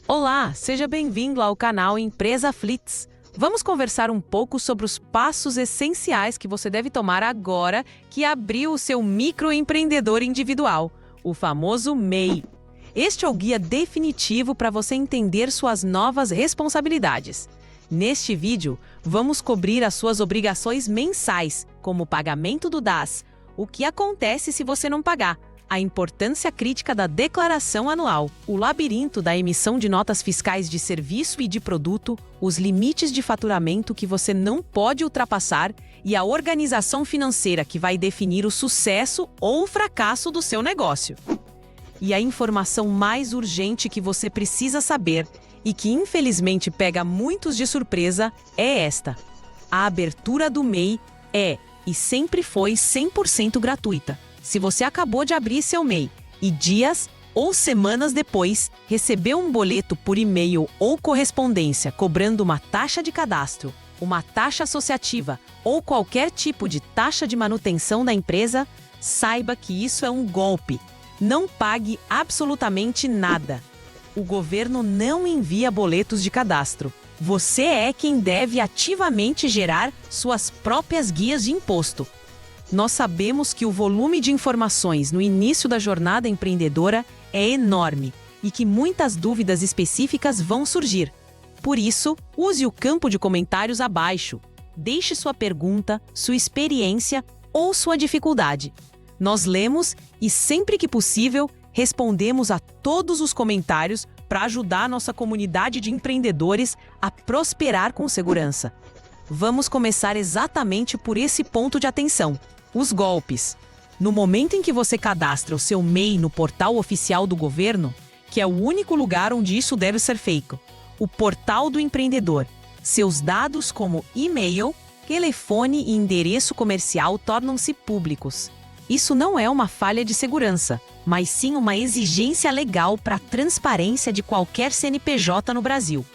Olá, seja bem-vindo ao canal Empresa Flits. Vamos conversar um pouco sobre os passos essenciais que você deve tomar agora que abriu o seu microempreendedor individual, o famoso MEI. Este é o guia definitivo para você entender suas novas responsabilidades. Neste vídeo, vamos cobrir as suas obrigações mensais, como o pagamento do DAS, o que acontece se você não pagar, a importância crítica da declaração anual, o labirinto da emissão de notas fiscais de serviço e de produto, os limites de faturamento que você não pode ultrapassar e a organização financeira que vai definir o sucesso ou o fracasso do seu negócio. E a informação mais urgente que você precisa saber e que infelizmente pega muitos de surpresa é esta: a abertura do MEI é e sempre foi 100% gratuita. Se você acabou de abrir seu MEI e dias ou semanas depois recebeu um boleto por e-mail ou correspondência cobrando uma taxa de cadastro, uma taxa associativa ou qualquer tipo de taxa de manutenção da empresa, saiba que isso é um golpe. Não pague absolutamente nada. O governo não envia boletos de cadastro. Você é quem deve ativamente gerar suas próprias guias de imposto. Nós sabemos que o volume de informações no início da jornada empreendedora é enorme e que muitas dúvidas específicas vão surgir. Por isso, use o campo de comentários abaixo. Deixe sua pergunta, sua experiência ou sua dificuldade. Nós lemos e, sempre que possível, respondemos a todos os comentários para ajudar a nossa comunidade de empreendedores a prosperar com segurança. Vamos começar exatamente por esse ponto de atenção: os golpes. No momento em que você cadastra o seu MEI no portal oficial do governo, que é o único lugar onde isso deve ser feito, o portal do empreendedor, seus dados como e-mail, telefone e endereço comercial tornam-se públicos. Isso não é uma falha de segurança, mas sim uma exigência legal para a transparência de qualquer CNPJ no Brasil.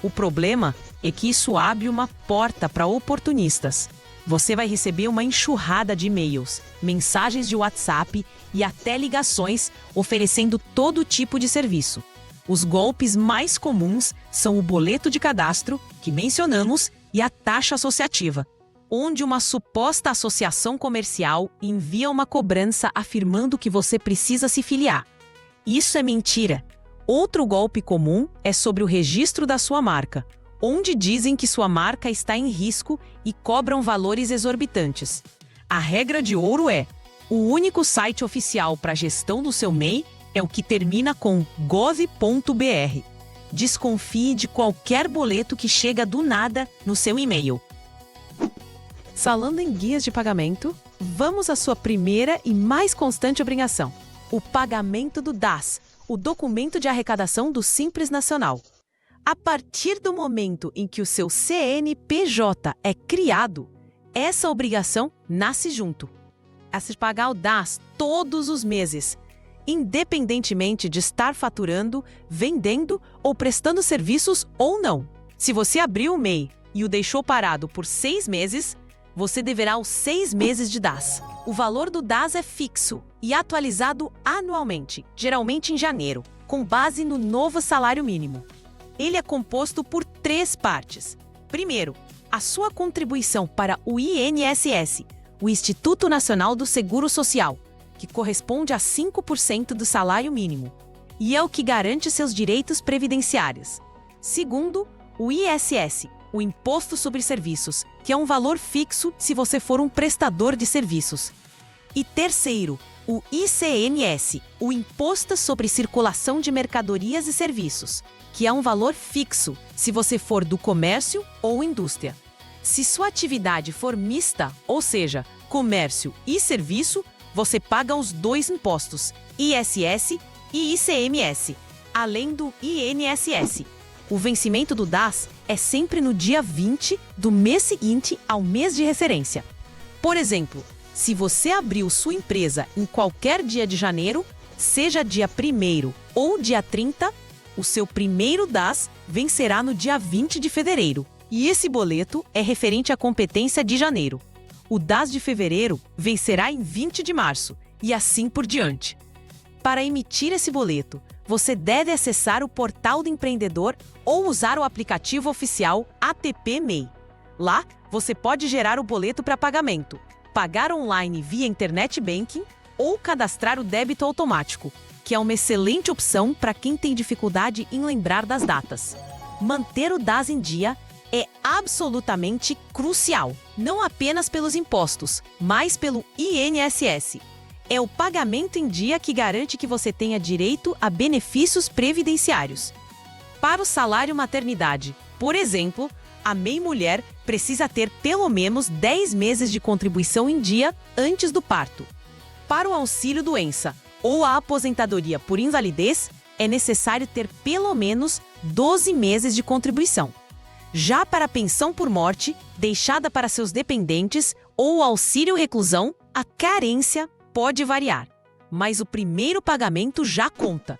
O problema é que isso abre uma porta para oportunistas. Você vai receber uma enxurrada de e-mails, mensagens de WhatsApp e até ligações oferecendo todo tipo de serviço. Os golpes mais comuns são o boleto de cadastro, que mencionamos, e a taxa associativa, onde uma suposta associação comercial envia uma cobrança afirmando que você precisa se filiar. Isso é mentira. Outro golpe comum é sobre o registro da sua marca, onde dizem que sua marca está em risco e cobram valores exorbitantes. A regra de ouro é: o único site oficial para a gestão do seu MEI é o que termina com gov.br. Desconfie de qualquer boleto que chega do nada no seu e-mail. Falando em guias de pagamento, vamos à sua primeira e mais constante obrigação: o pagamento do DAS, o documento de arrecadação do Simples Nacional. A partir do momento em que o seu CNPJ é criado, essa obrigação nasce junto. É se pagar o DAS todos os meses, independentemente de estar faturando, vendendo ou prestando serviços ou não. Se você abriu o MEI e o deixou parado por 6 meses, você deverá os 6 meses de DAS. O valor do DAS é fixo e atualizado anualmente, geralmente em janeiro, com base no novo salário mínimo. Ele é composto por 3 partes. Primeiro, a sua contribuição para o INSS, o Instituto Nacional do Seguro Social, que corresponde a 5% do salário mínimo, e é o que garante seus direitos previdenciários. Segundo, o ISS, o Imposto sobre Serviços, que é um valor fixo se você for um prestador de serviços. E terceiro, o ICMS, o Imposto sobre Circulação de Mercadorias e Serviços, que é um valor fixo se você for do comércio ou indústria. Se sua atividade for mista, ou seja, comércio e serviço, você paga os 2 impostos, ISS e ICMS, além do INSS. O vencimento do DAS é sempre no dia 20 do mês seguinte ao mês de referência. Por exemplo, se você abriu sua empresa em qualquer dia de janeiro, seja dia 1º ou dia 30, o seu primeiro DAS vencerá no dia 20 de fevereiro. E esse boleto é referente à competência de janeiro. O DAS de fevereiro vencerá em 20 de março, e assim por diante. Para emitir esse boleto, você deve acessar o portal do empreendedor ou usar o aplicativo oficial ATP MEI. Lá, você pode gerar o boleto para pagamento, pagar online via Internet Banking ou cadastrar o débito automático, que é uma excelente opção para quem tem dificuldade em lembrar das datas. Manter o DAS em dia é absolutamente crucial, não apenas pelos impostos, mas pelo INSS. É o pagamento em dia que garante que você tenha direito a benefícios previdenciários. Para o salário maternidade, por exemplo, a MEI Mulher precisa ter pelo menos 10 meses de contribuição em dia antes do parto. Para o auxílio doença ou a aposentadoria por invalidez, é necessário ter pelo menos 12 meses de contribuição. Já para a pensão por morte, deixada para seus dependentes, ou auxílio reclusão, a carência pode variar, mas o primeiro pagamento já conta.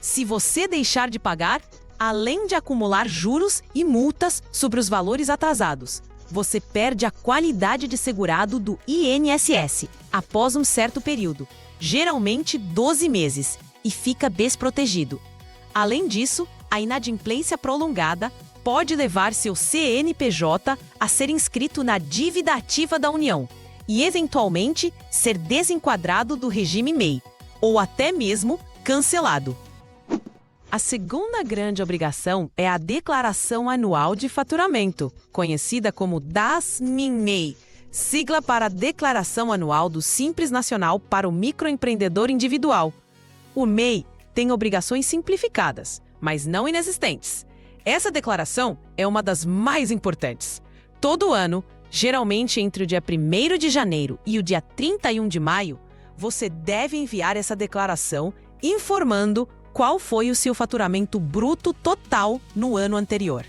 Se você deixar de pagar, além de acumular juros e multas sobre os valores atrasados, você perde a qualidade de segurado do INSS após um certo período, geralmente 12 meses, e fica desprotegido. Além disso, a inadimplência prolongada pode levar seu CNPJ a ser inscrito na dívida ativa da União e, eventualmente, ser desenquadrado do regime MEI, ou até mesmo cancelado. A segunda grande obrigação é a Declaração Anual de Faturamento, conhecida como DAS-MIN-MEI, sigla para Declaração Anual do Simples Nacional para o Microempreendedor Individual. O MEI tem obrigações simplificadas, mas não inexistentes. Essa declaração é uma das mais importantes. Todo ano, geralmente entre o dia 1º de janeiro e o dia 31 de maio, você deve enviar essa declaração informando qual foi o seu faturamento bruto total no ano anterior.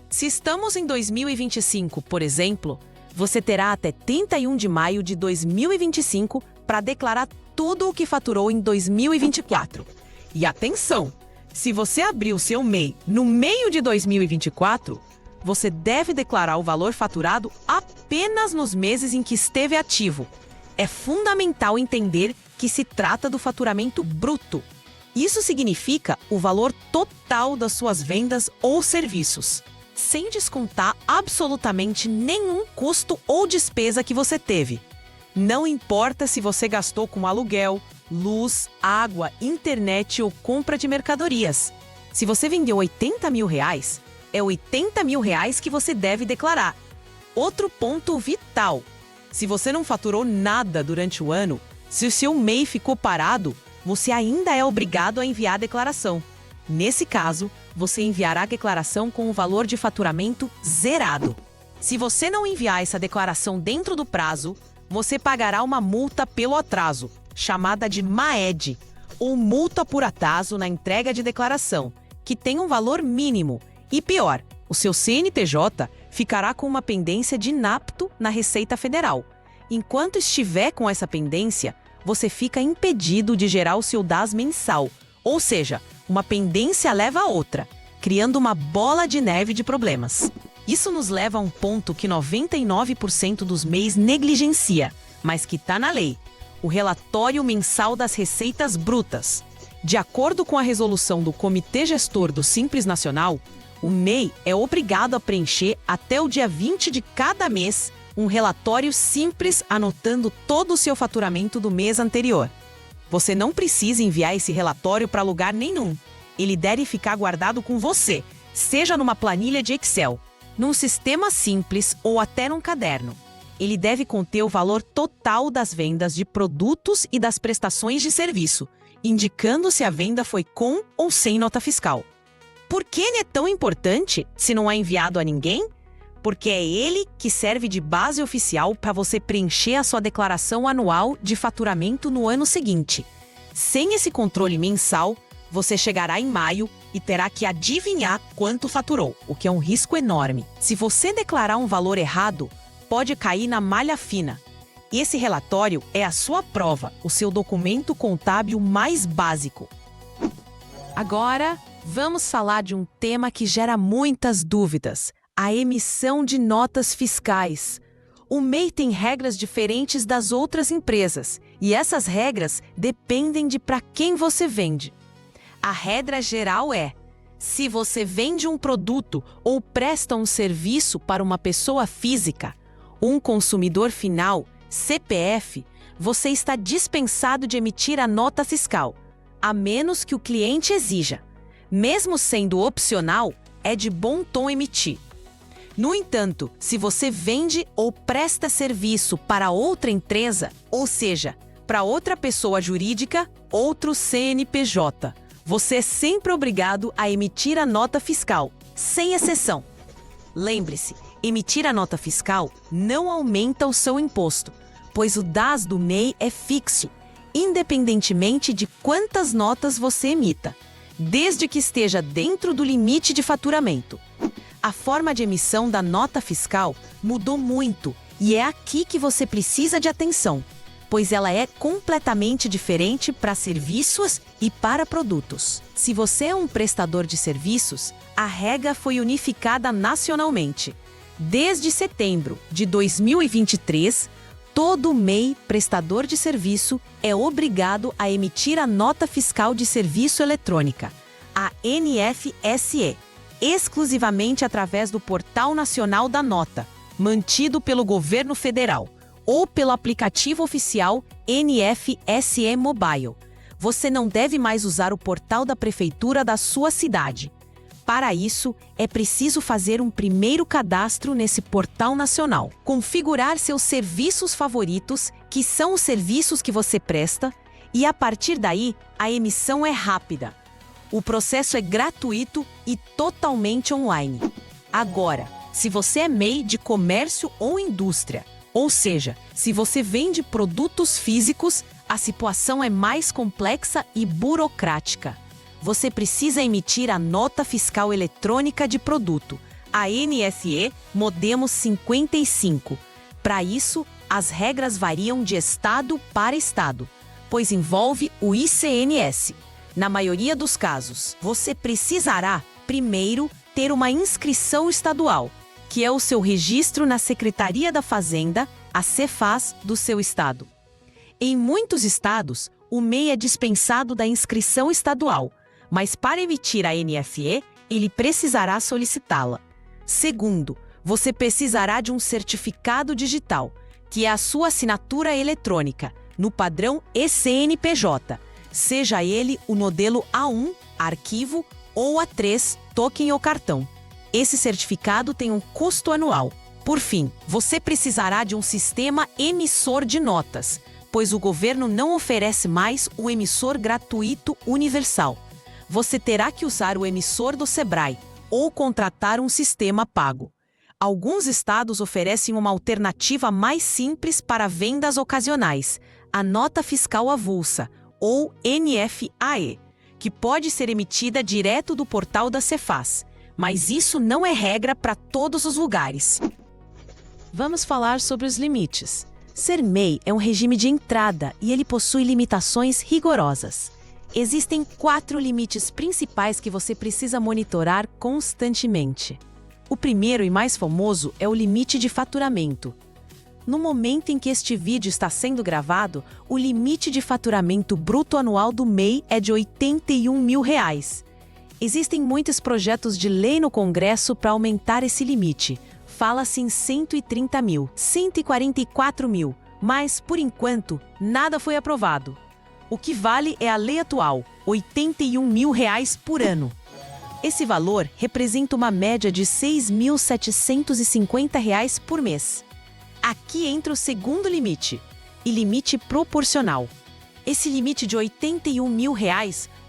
Se estamos em 2025, por exemplo, você terá até 31 de maio de 2025 para declarar tudo o que faturou em 2024. E atenção! Se você abriu seu MEI no meio de 2024, você deve declarar o valor faturado apenas nos meses em que esteve ativo. É fundamental entender que se trata do faturamento bruto. Isso significa o valor total das suas vendas ou serviços, sem descontar absolutamente nenhum custo ou despesa que você teve. Não importa se você gastou com aluguel, luz, água, internet ou compra de mercadorias. Se você vendeu R$80 mil, é R$80 mil que você deve declarar. Outro ponto vital: se você não faturou nada durante o ano, se o seu MEI ficou parado, você ainda é obrigado a enviar a declaração. Nesse caso, você enviará a declaração com o valor de faturamento zerado. Se você não enviar essa declaração dentro do prazo, você pagará uma multa pelo atraso, chamada de MAED, ou multa por atraso na entrega de declaração, que tem um valor mínimo. E pior, o seu CNPJ ficará com uma pendência de inapto na Receita Federal. Enquanto estiver com essa pendência, você fica impedido de gerar o seu DAS mensal, ou seja, uma pendência leva a outra, criando uma bola de neve de problemas. Isso nos leva a um ponto que 99% dos MEIs negligencia, mas que está na lei: o relatório mensal das receitas brutas. De acordo com a resolução do Comitê Gestor do Simples Nacional, o MEI é obrigado a preencher até o dia 20 de cada mês um relatório simples anotando todo o seu faturamento do mês anterior. Você não precisa enviar esse relatório para lugar nenhum. Ele deve ficar guardado com você, seja numa planilha de Excel, num sistema simples ou até num caderno. Ele deve conter o valor total das vendas de produtos e das prestações de serviço, indicando se a venda foi com ou sem nota fiscal. Por que ele é tão importante se não é enviado a ninguém? Porque é ele que serve de base oficial para você preencher a sua declaração anual de faturamento no ano seguinte. Sem esse controle mensal, você chegará em maio e terá que adivinhar quanto faturou, o que é um risco enorme. Se você declarar um valor errado, pode cair na malha fina. Esse relatório é a sua prova, o seu documento contábil mais básico. Agora, vamos falar de um tema que gera muitas dúvidas: a emissão de notas fiscais. O MEI tem regras diferentes das outras empresas, e essas regras dependem de para quem você vende. A regra geral é: se você vende um produto ou presta um serviço para uma pessoa física, um consumidor final, CPF, você está dispensado de emitir a nota fiscal, a menos que o cliente exija. Mesmo sendo opcional, é de bom tom emitir. No entanto, se você vende ou presta serviço para outra empresa, ou seja, para outra pessoa jurídica, outro CNPJ, você é sempre obrigado a emitir a nota fiscal, sem exceção. Lembre-se, emitir a nota fiscal não aumenta o seu imposto, pois o DAS do MEI é fixo, independentemente de quantas notas você emita, desde que esteja dentro do limite de faturamento. A forma de emissão da nota fiscal mudou muito e é aqui que você precisa de atenção, pois ela é completamente diferente para serviços e para produtos. Se você é um prestador de serviços, a regra foi unificada nacionalmente. Desde setembro de 2023, todo MEI prestador de serviço é obrigado a emitir a nota fiscal de serviço eletrônica, a NFSE, exclusivamente através do Portal Nacional da Nota, mantido pelo governo federal, ou pelo aplicativo oficial NFSE Mobile. Você não deve mais usar o portal da prefeitura da sua cidade. Para isso, é preciso fazer um primeiro cadastro nesse portal nacional, configurar seus serviços favoritos, que são os serviços que você presta, e a partir daí, a emissão é rápida. O processo é gratuito e totalmente online. Agora, se você é MEI de comércio ou indústria, ou seja, se você vende produtos físicos, a situação é mais complexa e burocrática. Você precisa emitir a nota fiscal eletrônica de produto, a NFE Modelo 55. Para isso, as regras variam de estado para estado, pois envolve o ICMS. Na maioria dos casos, você precisará, primeiro, ter uma inscrição estadual, que é o seu registro na Secretaria da Fazenda, a Cefaz, do seu estado. Em muitos estados, o MEI é dispensado da inscrição estadual, mas para emitir a NFE, ele precisará solicitá-la. Segundo, você precisará de um certificado digital, que é a sua assinatura eletrônica, no padrão eCNPJ, seja ele o modelo A1, arquivo, ou A3, token ou cartão. Esse certificado tem um custo anual. Por fim, você precisará de um sistema emissor de notas, pois o governo não oferece mais o emissor gratuito universal. Você terá que usar o emissor do Sebrae ou contratar um sistema pago. Alguns estados oferecem uma alternativa mais simples para vendas ocasionais, a nota fiscal avulsa, ou NFAE, que pode ser emitida direto do portal da Cefaz. Mas isso não é regra para todos os lugares. Vamos falar sobre os limites. Ser MEI é um regime de entrada e ele possui limitações rigorosas. Existem 4 limites principais que você precisa monitorar constantemente. O primeiro e mais famoso é o limite de faturamento. No momento em que este vídeo está sendo gravado, o limite de faturamento bruto anual do MEI é de R$ 81 mil. Existem muitos projetos de lei no Congresso para aumentar esse limite. Fala-se em 130 mil, 144 mil, mas, por enquanto, nada foi aprovado. O que vale é a lei atual, R$ 81 mil por ano. Esse valor representa uma média de R$ 6.750 por mês. Aqui entra o segundo limite, e limite proporcional. Esse limite de R$ 81 mil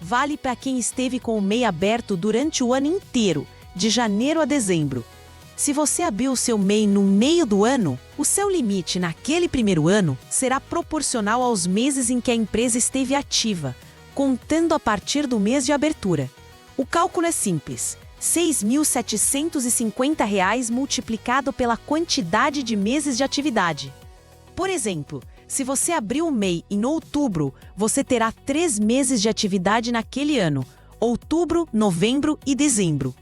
vale para quem esteve com o MEI aberto durante o ano inteiro, de janeiro a dezembro. Se você abriu o seu MEI no meio do ano, o seu limite naquele primeiro ano será proporcional aos meses em que a empresa esteve ativa, contando a partir do mês de abertura. O cálculo é simples. R$ 6.750 multiplicado pela quantidade de meses de atividade. Por exemplo, se você abriu o MEI em outubro, você terá 3 meses de atividade naquele ano, outubro, novembro e dezembro.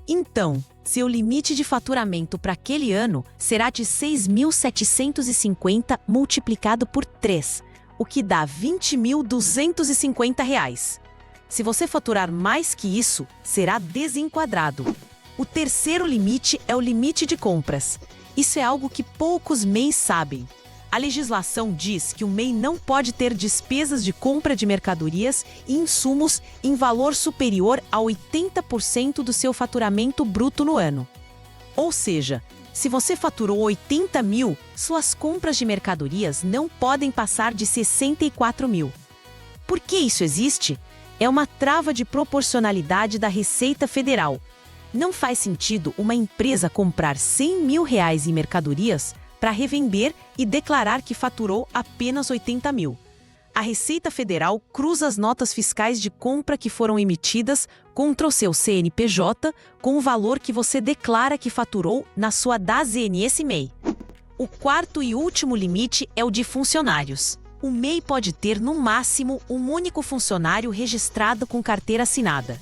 Então, seu limite de faturamento para aquele ano será de R$ 6.750 multiplicado por 3, o que dá R$ 20.250. Se você faturar mais que isso, será desenquadrado. O terceiro limite é o limite de compras. Isso é algo que poucos MEIs sabem. A legislação diz que o MEI não pode ter despesas de compra de mercadorias e insumos em valor superior a 80% do seu faturamento bruto no ano. Ou seja, se você faturou 80 mil, suas compras de mercadorias não podem passar de 64 mil. Por que isso existe? É uma trava de proporcionalidade da Receita Federal. Não faz sentido uma empresa comprar 100 mil reais em mercadorias para revender e declarar que faturou apenas 80 mil. A Receita Federal cruza as notas fiscais de compra que foram emitidas contra o seu CNPJ com o valor que você declara que faturou na sua DAS-NS-MEI. O quarto e último limite é o de funcionários. O MEI pode ter, no máximo, um único funcionário registrado com carteira assinada.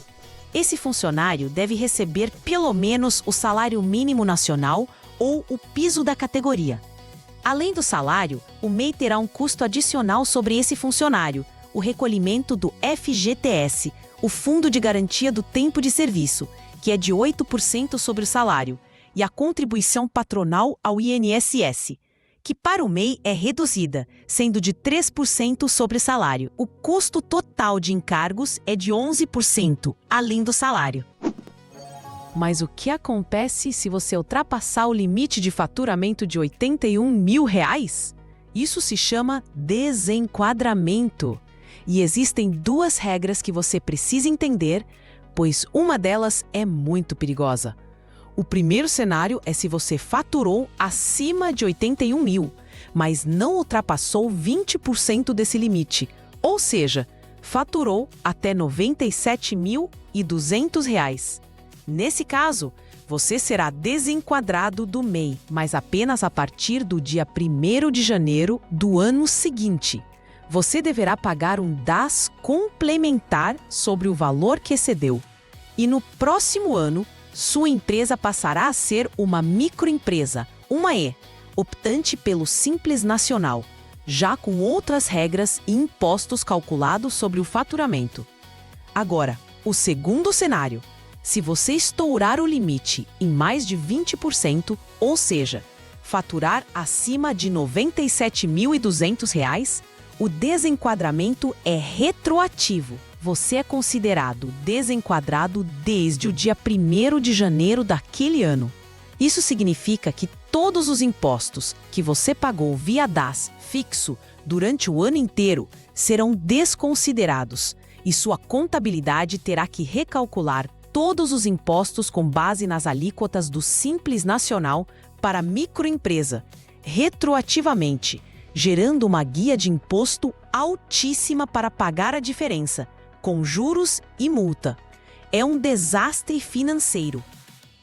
Esse funcionário deve receber pelo menos o salário mínimo nacional ou o piso da categoria. Além do salário, o MEI terá um custo adicional sobre esse funcionário, o recolhimento do FGTS, o Fundo de Garantia do Tempo de Serviço, que é de 8% sobre o salário, e a contribuição patronal ao INSS, que para o MEI é reduzida, sendo de 3% sobre o salário. O custo total de encargos é de 11%, além do salário. Mas o que acontece se você ultrapassar o limite de faturamento de 81 mil reais? Isso se chama desenquadramento. E existem duas regras que você precisa entender, pois uma delas é muito perigosa. O primeiro cenário é se você faturou acima de 81 mil, mas não ultrapassou 20% desse limite, ou seja, faturou até R$ 97.200. Nesse caso, você será desenquadrado do MEI, mas apenas a partir do dia 1º de janeiro do ano seguinte. Você deverá pagar um DAS complementar sobre o valor que excedeu. E no próximo ano, sua empresa passará a ser uma microempresa, uma E, optante pelo Simples Nacional, já com outras regras e impostos calculados sobre o faturamento. Agora, o segundo cenário. Se você estourar o limite em mais de 20%, ou seja, faturar acima de R$ 97.200, o desenquadramento é retroativo. Você é considerado desenquadrado desde o dia 1º de janeiro daquele ano. Isso significa que todos os impostos que você pagou via DAS fixo durante o ano inteiro serão desconsiderados e sua contabilidade terá que recalcular todos os impostos com base nas alíquotas do Simples Nacional para microempresa, retroativamente, gerando uma guia de imposto altíssima para pagar a diferença, com juros e multa. É um desastre financeiro.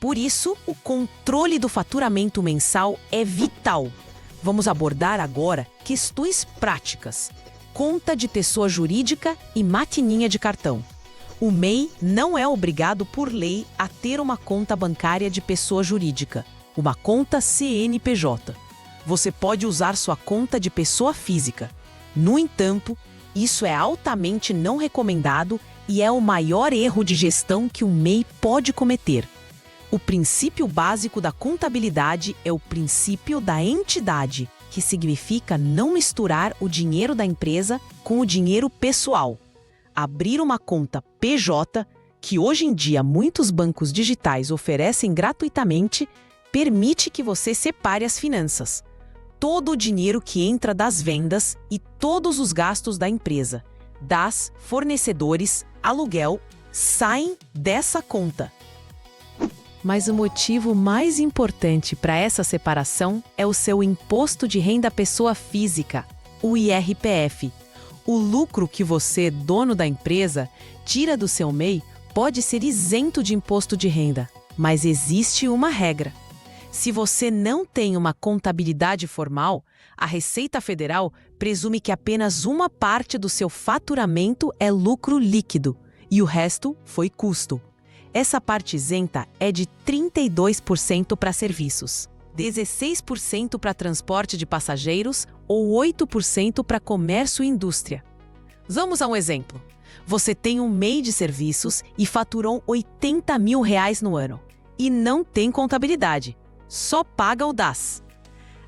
Por isso, o controle do faturamento mensal é vital. Vamos abordar agora questões práticas: conta de pessoa jurídica e maquininha de cartão. O MEI não é obrigado por lei a ter uma conta bancária de pessoa jurídica, uma conta CNPJ. Você pode usar sua conta de pessoa física. No entanto, isso é altamente não recomendado e é o maior erro de gestão que o MEI pode cometer. O princípio básico da contabilidade é o princípio da entidade, que significa não misturar o dinheiro da empresa com o dinheiro pessoal. Abrir uma conta PJ, que hoje em dia muitos bancos digitais oferecem gratuitamente, permite que você separe as finanças. Todo o dinheiro que entra das vendas e todos os gastos da empresa, DAS, fornecedores, aluguel, saem dessa conta. Mas o motivo mais importante para essa separação é o seu Imposto de Renda Pessoa Física, o IRPF. O lucro que você, dono da empresa, tira do seu MEI pode ser isento de imposto de renda, mas existe uma regra. Se você não tem uma contabilidade formal, a Receita Federal presume que apenas uma parte do seu faturamento é lucro líquido e o resto foi custo. Essa parte isenta é de 32% para serviços, 16% para transporte de passageiros ou 8% para comércio e indústria. Vamos a um exemplo. Você tem um MEI de serviços e faturou R$ 80 mil no ano. E não tem contabilidade, só paga o DAS.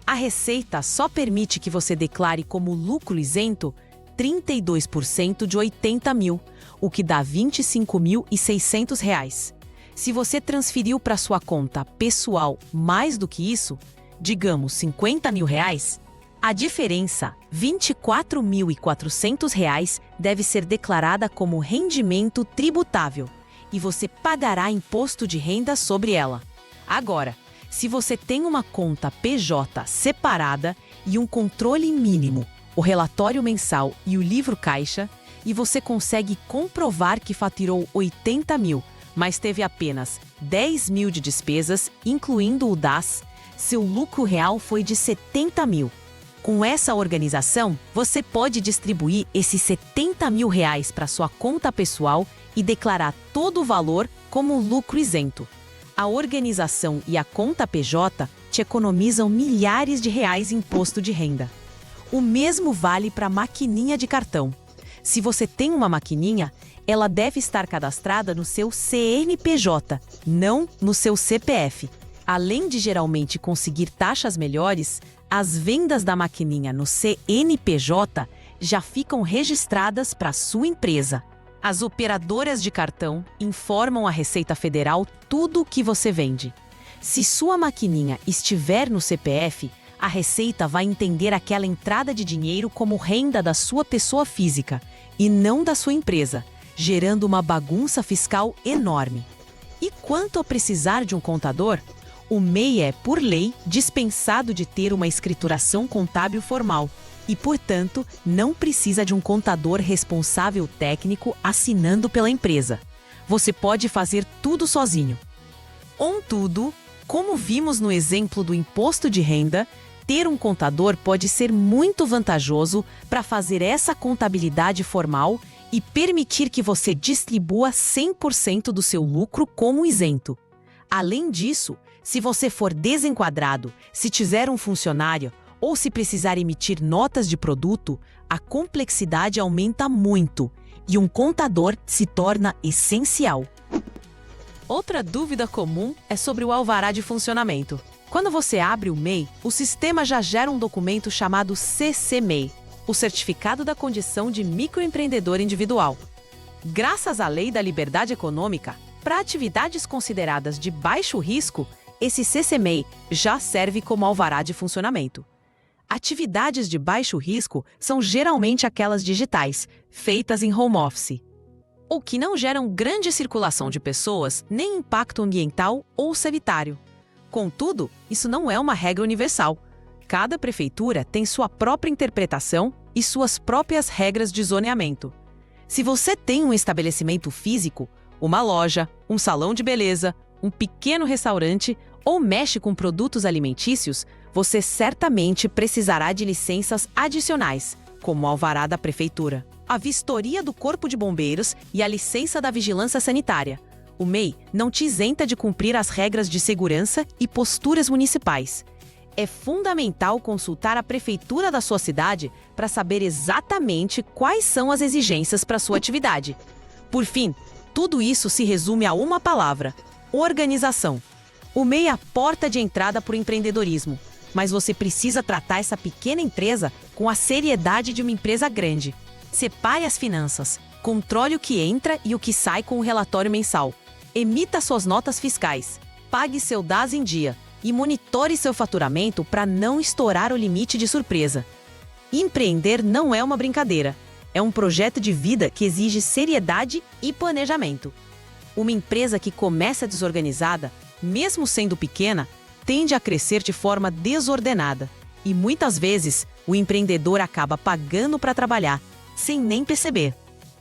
A Receita só permite que você declare como lucro isento 32% de 80 mil, o que dá R$ 25.600. Se você transferiu para sua conta pessoal mais do que isso, digamos R$ 50 mil, a diferença, R$ 24.400, deve ser declarada como rendimento tributável e você pagará imposto de renda sobre ela. Agora, se você tem uma conta PJ separada e um controle mínimo, o relatório mensal e o livro caixa, e você consegue comprovar que faturou 80 mil, mas teve apenas 10 mil de despesas, incluindo o DAS, seu lucro real foi de 70 mil. Com essa organização, você pode distribuir esses 70 mil para sua conta pessoal e declarar todo o valor como lucro isento. A organização e a conta PJ te economizam milhares de reais em imposto de renda. O mesmo vale para a maquininha de cartão. Se você tem uma maquininha, ela deve estar cadastrada no seu CNPJ, não no seu CPF. Além de geralmente conseguir taxas melhores, as vendas da maquininha no CNPJ já ficam registradas para a sua empresa. As operadoras de cartão informam a Receita Federal tudo o que você vende. Se sua maquininha estiver no CPF, a Receita vai entender aquela entrada de dinheiro como renda da sua pessoa física e não da sua empresa, gerando uma bagunça fiscal enorme. E quanto a precisar de um contador, o MEI é, por lei, dispensado de ter uma escrituração contábil formal e, portanto, não precisa de um contador responsável técnico assinando pela empresa. Você pode fazer tudo sozinho. Contudo, como vimos no exemplo do imposto de renda, ter um contador pode ser muito vantajoso para fazer essa contabilidade formal e permitir que você distribua 100% do seu lucro como isento. Além disso, se você for desenquadrado, se tiver um funcionário ou se precisar emitir notas de produto, a complexidade aumenta muito e um contador se torna essencial. Outra dúvida comum é sobre o alvará de funcionamento. Quando você abre o MEI, o sistema já gera um documento chamado CC-MEI, o Certificado da Condição de Microempreendedor Individual. Graças à Lei da Liberdade Econômica, para atividades consideradas de baixo risco, esse CC-MEI já serve como alvará de funcionamento. Atividades de baixo risco são geralmente aquelas digitais, feitas em home office, ou que não geram grande circulação de pessoas nem impacto ambiental ou sanitário. Contudo, isso não é uma regra universal. Cada prefeitura tem sua própria interpretação e suas próprias regras de zoneamento. Se você tem um estabelecimento físico, uma loja, um salão de beleza, um pequeno restaurante ou mexe com produtos alimentícios, você certamente precisará de licenças adicionais, como o alvará da prefeitura, a vistoria do Corpo de Bombeiros e a licença da Vigilância Sanitária. O MEI não te isenta de cumprir as regras de segurança e posturas municipais. É fundamental consultar a prefeitura da sua cidade para saber exatamente quais são as exigências para sua atividade. Por fim, tudo isso se resume a uma palavra: organização. O MEI é a porta de entrada para o empreendedorismo, mas você precisa tratar essa pequena empresa com a seriedade de uma empresa grande. Separe as finanças, controle o que entra e o que sai com o relatório mensal. Emita suas notas fiscais, pague seu DAS em dia e monitore seu faturamento para não estourar o limite de surpresa. Empreender não é uma brincadeira, é um projeto de vida que exige seriedade e planejamento. Uma empresa que começa desorganizada, mesmo sendo pequena, tende a crescer de forma desordenada e muitas vezes o empreendedor acaba pagando para trabalhar, sem nem perceber.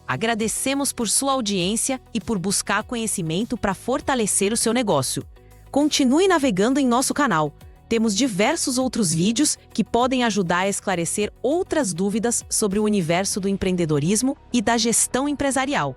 Agradecemos por sua audiência e por buscar conhecimento para fortalecer o seu negócio. Continue navegando em nosso canal. Temos diversos outros vídeos que podem ajudar a esclarecer outras dúvidas sobre o universo do empreendedorismo e da gestão empresarial.